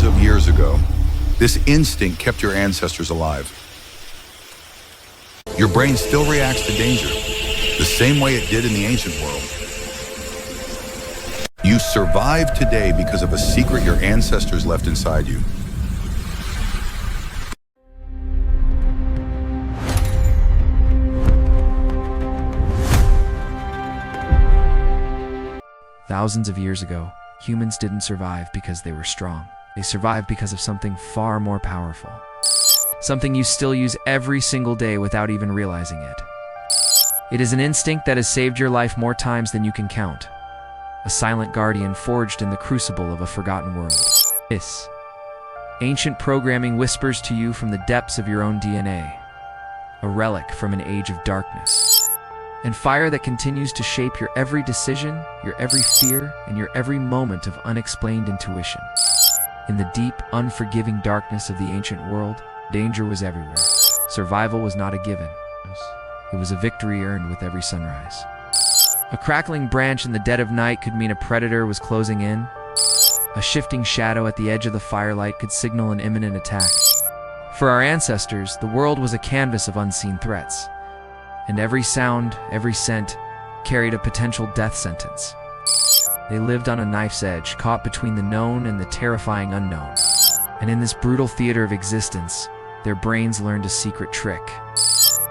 Thousands of years ago, this instinct kept your ancestors alive. Your brain still reacts to danger, the same way it did in the ancient world. You survive today because of a secret your ancestors left inside you. Thousands of years ago, humans didn't survive because they were strong. They survived because of something far more powerful. Something you still use every single day without even realizing it. It is an instinct that has saved your life more times than you can count. A silent guardian forged in the crucible of a forgotten world. This ancient programming whispers to you from the depths of your own DNA. A relic from an age of darkness. And fire that continues to shape your every decision, your every fear, and your every moment of unexplained intuition. In the deep, unforgiving darkness of the ancient world, danger was everywhere. Survival was not a given. It was a victory earned with every sunrise. A crackling branch in the dead of night could mean a predator was closing in. A shifting shadow at the edge of the firelight could signal an imminent attack. For our ancestors, the world was a canvas of unseen threats. And every sound, every scent, carried a potential death sentence. They lived on a knife's edge, caught between the known and the terrifying unknown. And in this brutal theater of existence, their brains learned a secret trick.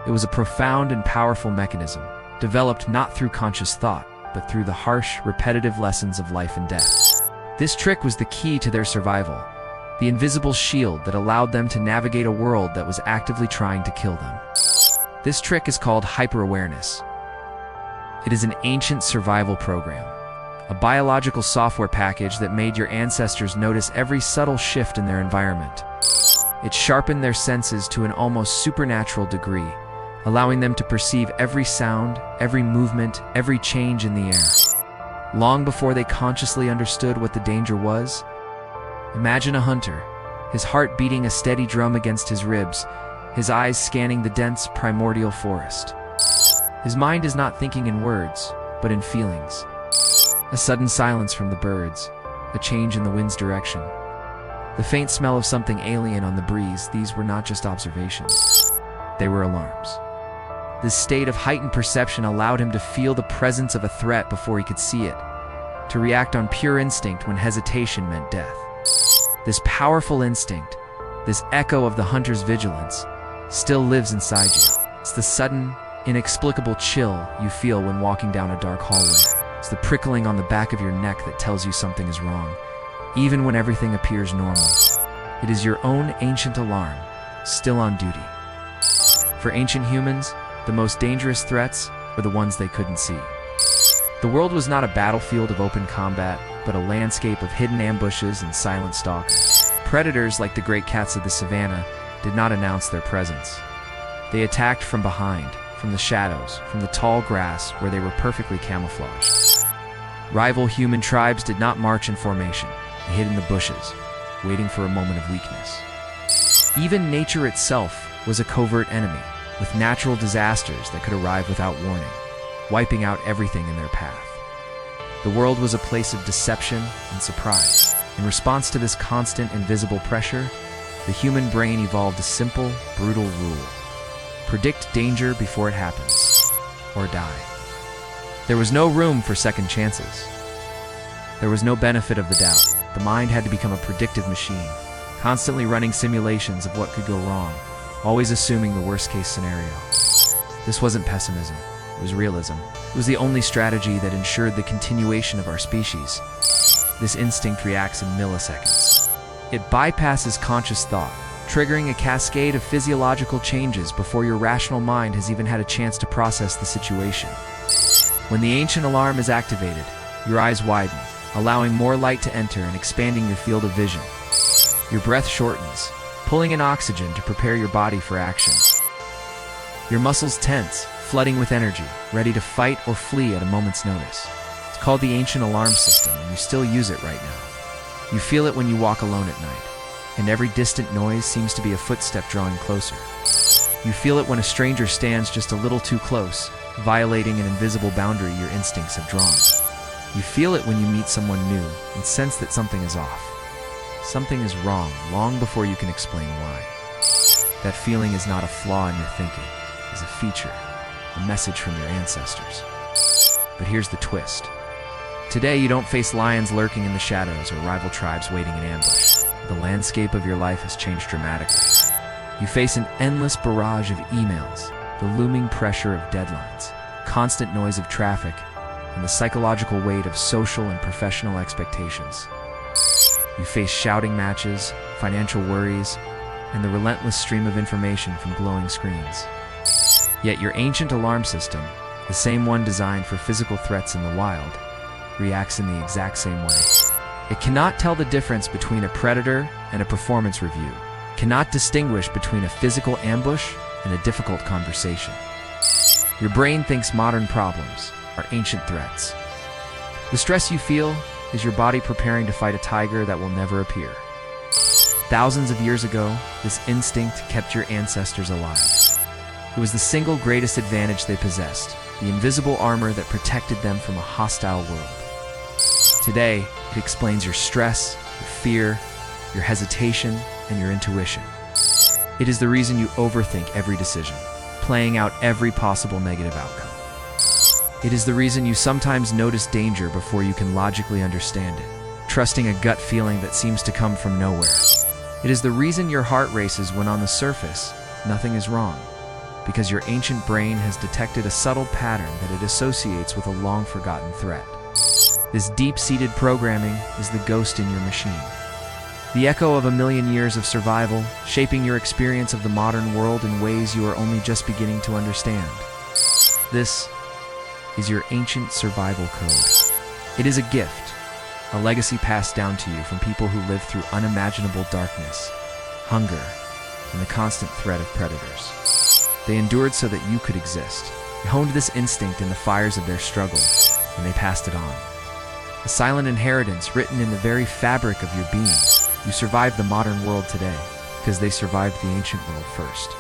It was a profound and powerful mechanism, developed not through conscious thought, but through the harsh, repetitive lessons of life and death. This trick was the key to their survival, the invisible shield that allowed them to navigate a world that was actively trying to kill them. This trick is called hyper-awareness. It is an ancient survival program, a biological software package that made your ancestors notice every subtle shift in their environment. It sharpened their senses to an almost supernatural degree, allowing them to perceive every sound, every movement, every change in the air. Long before they consciously understood what the danger was, imagine a hunter, his heart beating a steady drum against his ribs, his eyes scanning the dense, primordial forest. His mind is not thinking in words, but in feelings. A sudden silence from the birds, a change in the wind's direction. The faint smell of something alien on the breeze, these were not just observations. They were alarms. This state of heightened perception allowed him to feel the presence of a threat before he could see it, to react on pure instinct when hesitation meant death. This powerful instinct, this echo of the hunter's vigilance, still lives inside you. It's the sudden, inexplicable chill you feel when walking down a dark hallway. It's the prickling on the back of your neck that tells you something is wrong, even when everything appears normal. It is your own ancient alarm, still on duty. For ancient humans, the most dangerous threats were the ones they couldn't see. The world was not a battlefield of open combat, but a landscape of hidden ambushes and silent stalkers. Predators like the great cats of the savannah did not announce their presence. They attacked from behind, from the shadows, from the tall grass where they were perfectly camouflaged. Rival human tribes did not march in formation. They hid in the bushes, waiting for a moment of weakness. Even nature itself was a covert enemy, with natural disasters that could arrive without warning, wiping out everything in their path. The world was a place of deception and surprise. In response to this constant invisible pressure, the human brain evolved a simple, brutal rule. Predict danger before it happens, or die. There was no room for second chances. There was no benefit of the doubt. The mind had to become a predictive machine, constantly running simulations of what could go wrong, always assuming the worst-case scenario. This wasn't pessimism, it was realism. It was the only strategy that ensured the continuation of our species. This instinct reacts in milliseconds. It bypasses conscious thought, triggering a cascade of physiological changes before your rational mind has even had a chance to process the situation. When the ancient alarm is activated, your eyes widen, allowing more light to enter and expanding your field of vision. Your breath shortens, pulling in oxygen to prepare your body for action. Your muscles tense, flooding with energy, ready to fight or flee at a moment's notice. It's called the ancient alarm system, and you still use it right now. You feel it when you walk alone at night, and every distant noise seems to be a footstep drawing closer. You feel it when a stranger stands just a little too close, violating an invisible boundary your instincts have drawn. You feel it when you meet someone new and sense that something is off. something is wrong long before you can explain why. That feeling is not a flaw in your thinking, it's a feature, a message from your ancestors. But here's the twist. Today, you don't face lions lurking in the shadows or rival tribes waiting in ambush. The landscape of your life has changed dramatically. You face an endless barrage of emails, the looming pressure of deadlines, constant noise of traffic, and the psychological weight of social and professional expectations. You face shouting matches, financial worries, and the relentless stream of information from glowing screens. Yet your ancient alarm system, the same one designed for physical threats in the wild, reacts in the exact same way. It cannot tell the difference between a predator and a performance review, cannot distinguish between a physical ambush and a difficult conversation. Your brain thinks modern problems are ancient threats. The stress you feel is your body preparing to fight a tiger that will never appear. Thousands of years ago, this instinct kept your ancestors alive. It was the single greatest advantage they possessed, the invisible armor that protected them from a hostile world. Today, it explains your stress, your fear, your hesitation, and your intuition. It is the reason you overthink every decision, playing out every possible negative outcome. It is the reason you sometimes notice danger before you can logically understand it, trusting a gut feeling that seems to come from nowhere. It is the reason your heart races when on the surface, nothing is wrong, because your ancient brain has detected a subtle pattern that it associates with a long-forgotten threat. This deep-seated programming is the ghost in your machine, the echo of a million years of survival, shaping your experience of the modern world in ways you are only just beginning to understand. This is your ancient survival code. It is a gift, a legacy passed down to you from people who lived through unimaginable darkness, hunger, and the constant threat of predators. They endured so that you could exist. They honed this instinct in the fires of their struggle, and they passed it on. A silent inheritance written in the very fabric of your being. You survived the modern world today because they survived the ancient world first.